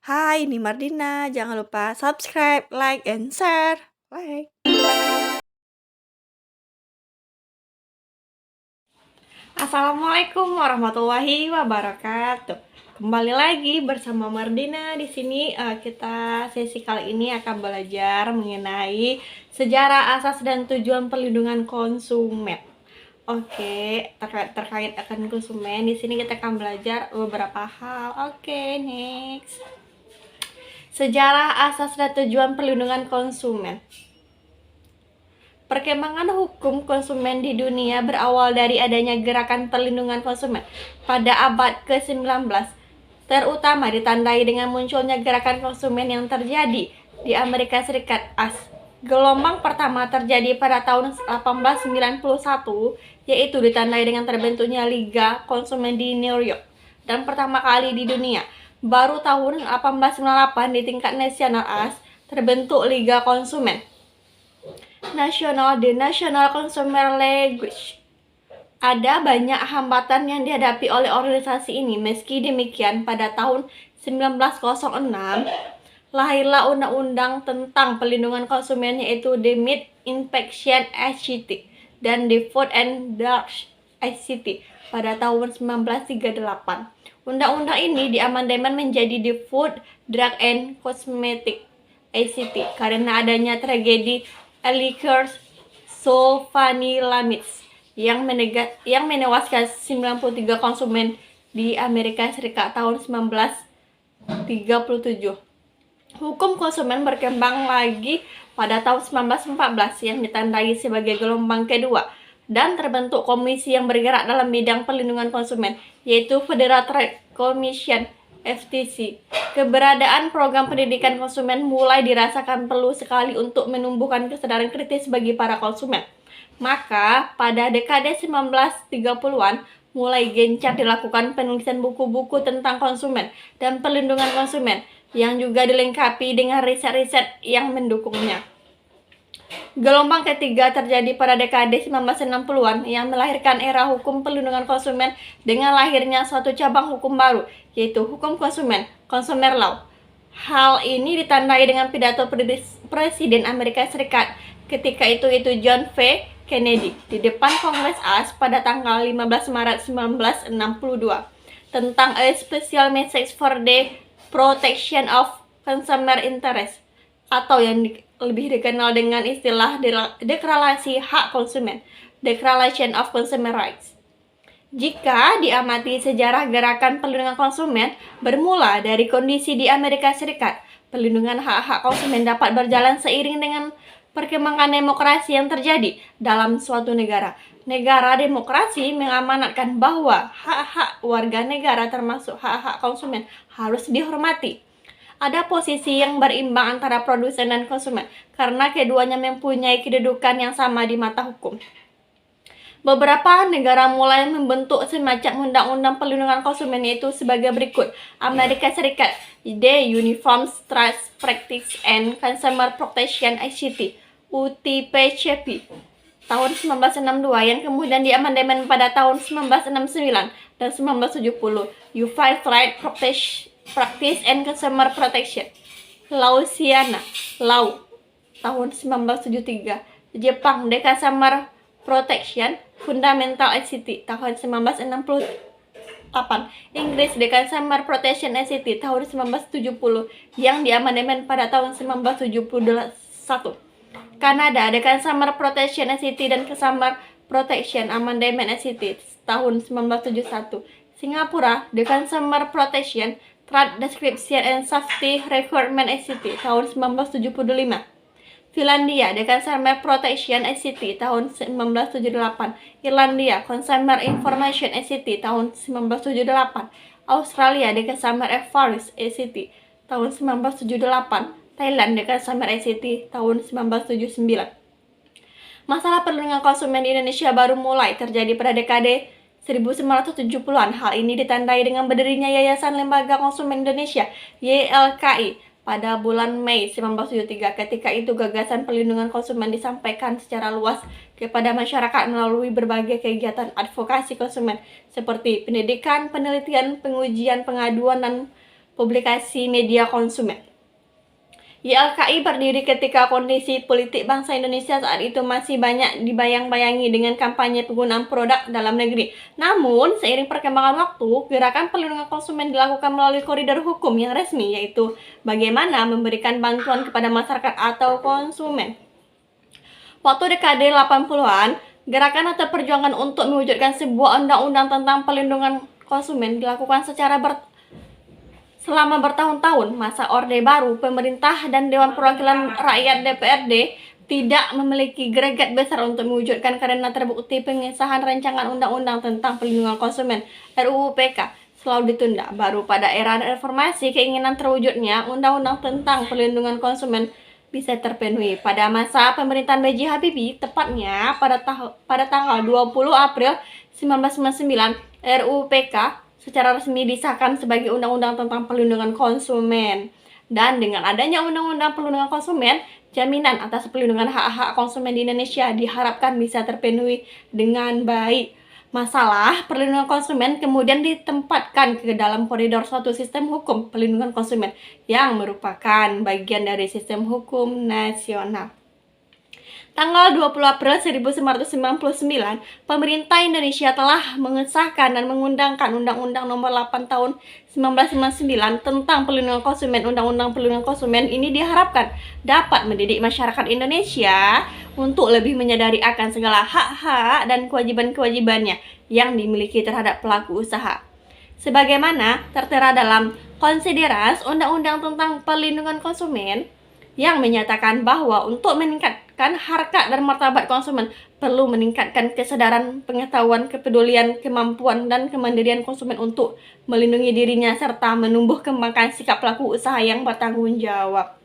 Hai, ini Mardina. Jangan lupa subscribe, like, and share. Like. Assalamualaikum warahmatullahi wabarakatuh. Kembali lagi bersama Mardina di sini. Kita sesi kali ini akan belajar mengenai sejarah asas dan tujuan perlindungan konsumen. Oke, terkait akan konsumen di sini kita akan belajar beberapa hal. Oke, next. Sejarah asas dan tujuan perlindungan konsumen. Perkembangan hukum konsumen di dunia berawal dari adanya gerakan perlindungan konsumen pada abad ke-19, terutama ditandai dengan munculnya gerakan konsumen yang terjadi di Amerika Serikat AS. Gelombang pertama terjadi pada tahun 1891, yaitu ditandai dengan terbentuknya Liga Konsumen di New York, dan pertama kali di dunia. Baru tahun 1898 di tingkat nasional AS terbentuk Liga Konsumen Nasional, The National Consumer League. Ada banyak hambatan yang dihadapi oleh organisasi ini. Meski demikian, pada tahun 1906 lahirlah undang-undang tentang perlindungan konsumen, yaitu The Meat Inspection Act dan The Food and Drug Act pada tahun 1938. Undang-undang ini diamandemen menjadi The Food, Drug and Cosmetic Act karena adanya tragedi Ehrlich's sulfanilamide yang menewaskan 93 konsumen di Amerika Serikat tahun 1937. Hukum konsumen berkembang lagi pada tahun 1914 yang ditandai sebagai gelombang kedua, dan terbentuk komisi yang bergerak dalam bidang perlindungan konsumen, yaitu Federal Trade Commission (FTC). Keberadaan program pendidikan konsumen mulai dirasakan perlu sekali untuk menumbuhkan kesadaran kritis bagi para konsumen. Maka, pada dekade 1930-an, mulai gencar dilakukan penulisan buku-buku tentang konsumen dan perlindungan konsumen, yang juga dilengkapi dengan riset-riset yang mendukungnya. Gelombang ketiga terjadi pada dekade 1960-an yang melahirkan era hukum perlindungan konsumen dengan lahirnya suatu cabang hukum baru, yaitu hukum konsumen, Consumer Law. Hal ini ditandai dengan pidato Presiden Amerika Serikat ketika itu John F. Kennedy di depan Kongres AS pada tanggal 15 Maret 1962 tentang A Special Message for the Protection of Consumer Interest, atau yang lebih dikenal dengan istilah Deklarasi Hak Konsumen, Declaration of Consumer Rights. Jika diamati sejarah gerakan perlindungan konsumen bermula dari kondisi di Amerika Serikat, perlindungan hak-hak konsumen dapat berjalan seiring dengan perkembangan demokrasi yang terjadi dalam suatu negara. Negara demokrasi mengamanatkan bahwa hak-hak warga negara termasuk hak-hak konsumen harus dihormati. Ada posisi yang berimbang antara produsen dan konsumen karena keduanya mempunyai kedudukan yang sama di mata hukum. Beberapa negara mulai membentuk semacam undang-undang perlindungan konsumen, yaitu sebagai berikut. Amerika Serikat, The Uniform Trust Practice and Consumer Protection Act (UTPCP) tahun 1962 yang kemudian diamandemen pada tahun 1969 dan 1970. Unified Trade Practice and Consumer Protection Louisiana Law tahun 1973. Jepang, The Consumer Protection Fundamental Act tahun 1968. Inggris, The Consumer Protection Act tahun 1970 yang diamandemen pada tahun 1971. Kanada, The Consumer Protection Act dan Consumer Protection Amendment Act tahun 1971. Singapura, The Consumer Protection Trade Description and Safety Requirement Act tahun 1975. Finlandia, The Consumer Protection Act tahun 1978. Irlandia, Consumer Information Act tahun 1978. Australia, The Consumer Affairs Act tahun 1978. Thailand, The Consumer Act tahun 1979. Masalah perlindungan konsumen di Indonesia baru mulai terjadi pada dekade 1970-an. Hal ini ditandai dengan berdirinya Yayasan Lembaga Konsumen Indonesia (YLKI) pada bulan Mei 1973. Ketika itu gagasan perlindungan konsumen disampaikan secara luas kepada masyarakat melalui berbagai kegiatan advokasi konsumen seperti pendidikan, penelitian, pengujian, pengaduan, dan publikasi media konsumen. YLKI berdiri ketika kondisi politik bangsa Indonesia saat itu masih banyak dibayang-bayangi dengan kampanye penggunaan produk dalam negeri. Namun, seiring perkembangan waktu, gerakan perlindungan konsumen dilakukan melalui koridor hukum yang resmi, yaitu bagaimana memberikan bantuan kepada masyarakat atau konsumen. Waktu dekade 80-an, gerakan atau perjuangan untuk mewujudkan sebuah undang-undang tentang perlindungan konsumen dilakukan selama bertahun-tahun. Masa Orde Baru, pemerintah dan Dewan Perwakilan Rakyat DPRD tidak memiliki greget besar untuk mewujudkan karena terbukti pengesahan rancangan undang-undang tentang perlindungan konsumen RUU PK selalu ditunda. Baru pada era reformasi keinginan terwujudnya undang-undang tentang perlindungan konsumen bisa terpenuhi. Pada masa pemerintahan B.J. Habibie, tepatnya pada tanggal 20 April 1999, RUU PK secara resmi disahkan sebagai Undang-Undang tentang Perlindungan Konsumen. Dan dengan adanya Undang-Undang Perlindungan Konsumen, jaminan atas perlindungan hak-hak konsumen di Indonesia diharapkan bisa terpenuhi dengan baik. Masalah perlindungan konsumen kemudian ditempatkan ke dalam koridor suatu sistem hukum perlindungan konsumen yang merupakan bagian dari sistem hukum nasional. Tanggal 20 April 1999, pemerintah Indonesia telah mengesahkan dan mengundangkan Undang-Undang Nomor 8 Tahun 1999 tentang Perlindungan Konsumen. Undang-Undang Perlindungan Konsumen ini diharapkan dapat mendidik masyarakat Indonesia untuk lebih menyadari akan segala hak-hak dan kewajiban-kewajibannya yang dimiliki terhadap pelaku usaha. Sebagaimana tertera dalam Konsideras Undang-Undang tentang Perlindungan Konsumen yang menyatakan bahwa untuk meningkatkan harkat dan martabat konsumen perlu meningkatkan kesadaran, pengetahuan, kepedulian, kemampuan, dan kemandirian konsumen untuk melindungi dirinya serta menumbuh kembangkan sikap pelaku usaha yang bertanggung jawab.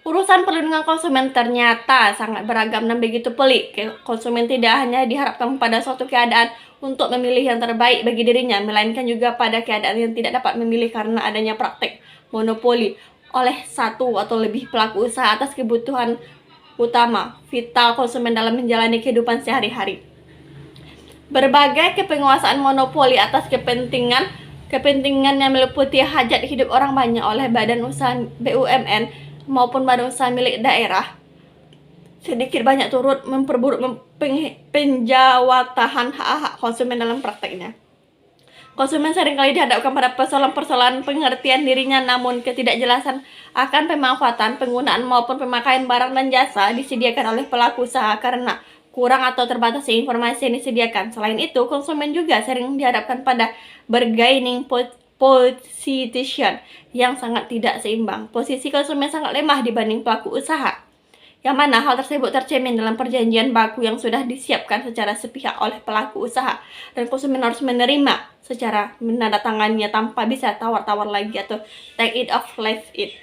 Urusan perlindungan konsumen ternyata sangat beragam dan begitu pelik. Konsumen tidak hanya diharapkan pada suatu keadaan untuk memilih yang terbaik bagi dirinya, melainkan juga pada keadaan yang tidak dapat memilih karena adanya praktek monopoli oleh satu atau lebih pelaku usaha atas kebutuhan utama vital konsumen dalam menjalani kehidupan sehari-hari. Berbagai kepenguasaan monopoli atas kepentingan yang meliputi hajat hidup orang banyak oleh badan usaha BUMN maupun badan usaha milik daerah sedikit banyak turut memperburuk penjawatan hak-hak konsumen dalam prakteknya. Konsumen seringkali dihadapkan pada persoalan-persoalan pengertian dirinya, namun ketidakjelasan akan pemanfaatan, penggunaan maupun pemakaian barang dan jasa disediakan oleh pelaku usaha karena kurang atau terbatasnya informasi yang disediakan. Selain itu, konsumen juga sering dihadapkan pada bargaining position yang sangat tidak seimbang. Posisi konsumen sangat lemah dibanding pelaku usaha, yang mana hal tersebut tercermin dalam perjanjian baku yang sudah disiapkan secara sepihak oleh pelaku usaha, dan konsumen harus menerima secara menandatangannya tanpa bisa tawar-tawar lagi atau take it or leave it.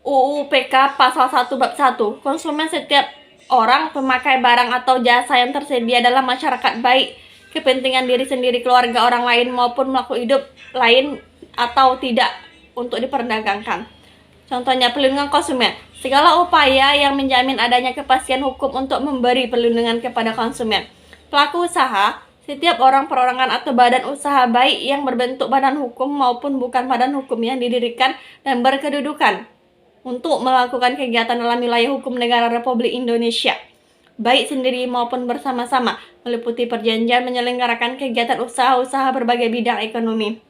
UU PK Pasal 1 Bab 1. Konsumen setiap orang pemakai barang atau jasa yang tersedia dalam masyarakat, baik kepentingan diri sendiri, keluarga, orang lain maupun makhluk hidup lain atau tidak, untuk diperdagangkan. Contohnya perlindungan konsumen, segala upaya yang menjamin adanya kepastian hukum untuk memberi perlindungan kepada konsumen. Pelaku usaha, setiap orang, perorangan atau badan usaha baik yang berbentuk badan hukum maupun bukan badan hukum yang didirikan dan berkedudukan untuk melakukan kegiatan dalam wilayah hukum negara Republik Indonesia, baik sendiri maupun bersama-sama, meliputi perjanjian menyelenggarakan kegiatan usaha-usaha berbagai bidang ekonomi.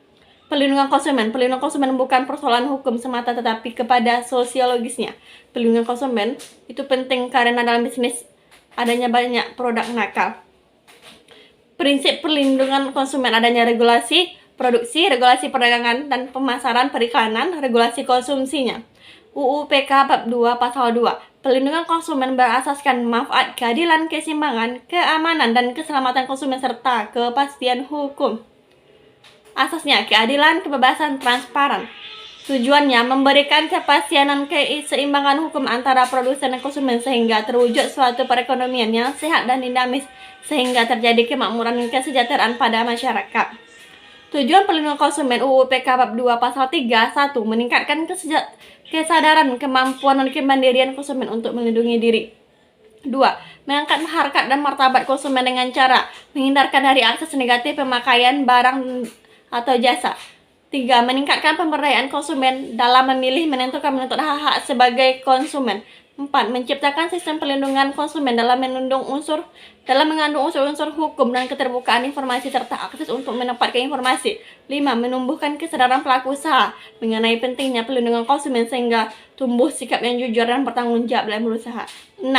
Perlindungan konsumen bukan persoalan hukum semata tetapi kepada sosiologisnya. Perlindungan konsumen itu penting karena dalam bisnis adanya banyak produk nakal. Prinsip perlindungan konsumen adanya regulasi produksi, regulasi perdagangan dan pemasaran, periklanan, regulasi konsumsinya. UU PK Bab 2 Pasal 2. Perlindungan konsumen berasaskan manfaat, keadilan, keseimbangan, keamanan, dan keselamatan konsumen serta kepastian hukum. Asasnya keadilan, kebebasan, transparan. Tujuannya memberikan kepastian dan keseimbangan hukum antara produsen dan konsumen sehingga terwujud suatu perekonomian yang sehat dan dinamis sehingga terjadi kemakmuran dan kesejahteraan pada masyarakat. Tujuan perlindungan konsumen UU PK Bab 2 Pasal 3. 1. Meningkatkan kesadaran, kemampuan, dan kemandirian konsumen untuk melindungi diri. 2. Mengangkat harkat dan martabat konsumen dengan cara menghindarkan dari akses negatif pemakaian barang atau jasa. 3. Meningkatkan pemberdayaan konsumen dalam memilih, menentukan, menuntut hak-hak sebagai konsumen. 4. Menciptakan sistem pelindungan konsumen dalam mengandung unsur-unsur hukum dan keterbukaan informasi serta akses untuk mendapatkan informasi. 5. Menumbuhkan kesadaran pelaku usaha mengenai pentingnya pelindungan konsumen sehingga tumbuh sikap yang jujur dan bertanggung jawab dalam berusaha. 6.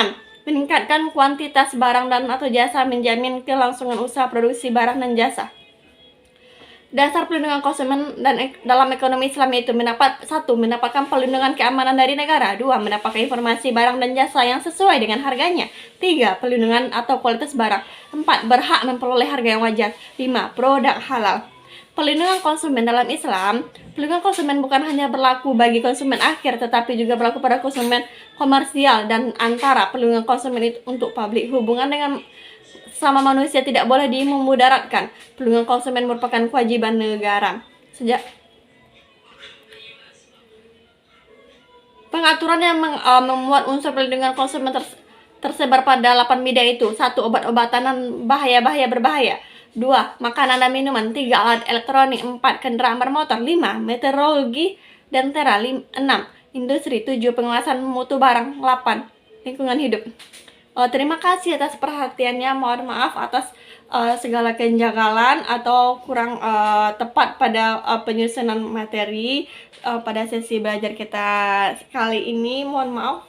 Meningkatkan kuantitas barang dan atau jasa, menjamin kelangsungan usaha produksi barang dan jasa. Dasar pelindungan konsumen dalam ekonomi Islam itu mendapatkan perlindungan keamanan dari negara. 2. Mendapatkan informasi barang dan jasa yang sesuai dengan harganya. 3. Perlindungan atau kualitas barang. 4. Berhak memperoleh harga yang wajar. 5. Produk halal. Perlindungan konsumen dalam Islam, perlindungan konsumen bukan hanya berlaku bagi konsumen akhir, tetapi juga berlaku pada konsumen komersial dan antara. Perlindungan konsumen itu untuk publik, hubungan dengan sama manusia tidak boleh dimudaratkan. Perlindungan konsumen merupakan kewajiban negara. Sejak pengaturan yang memuat unsur perlindungan konsumen tersebar pada 8 bidang itu. 1. Obat-obatan dan bahaya berbahaya. 2. Makanan dan minuman. 3. Alat elektronik. 4. Kendaraan bermotor. 5. Meteorologi dan tera. 6. Industri. 7. Pengawasan mutu barang. 8. Lingkungan hidup. Terima kasih atas perhatiannya. Mohon maaf atas segala kejanggalan atau kurang tepat pada penyusunan materi pada sesi belajar kita kali ini. Mohon maaf.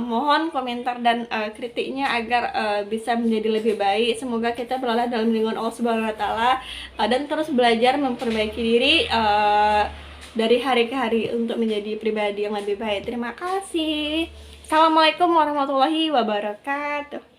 Mohon komentar dan kritiknya agar bisa menjadi lebih baik. Semoga kita berada dalam lindungan Allah Subhanahu wa Ta'ala dan terus belajar memperbaiki diri dari hari ke hari untuk menjadi pribadi yang lebih baik. Terima kasih. Assalamualaikum warahmatullahi wabarakatuh.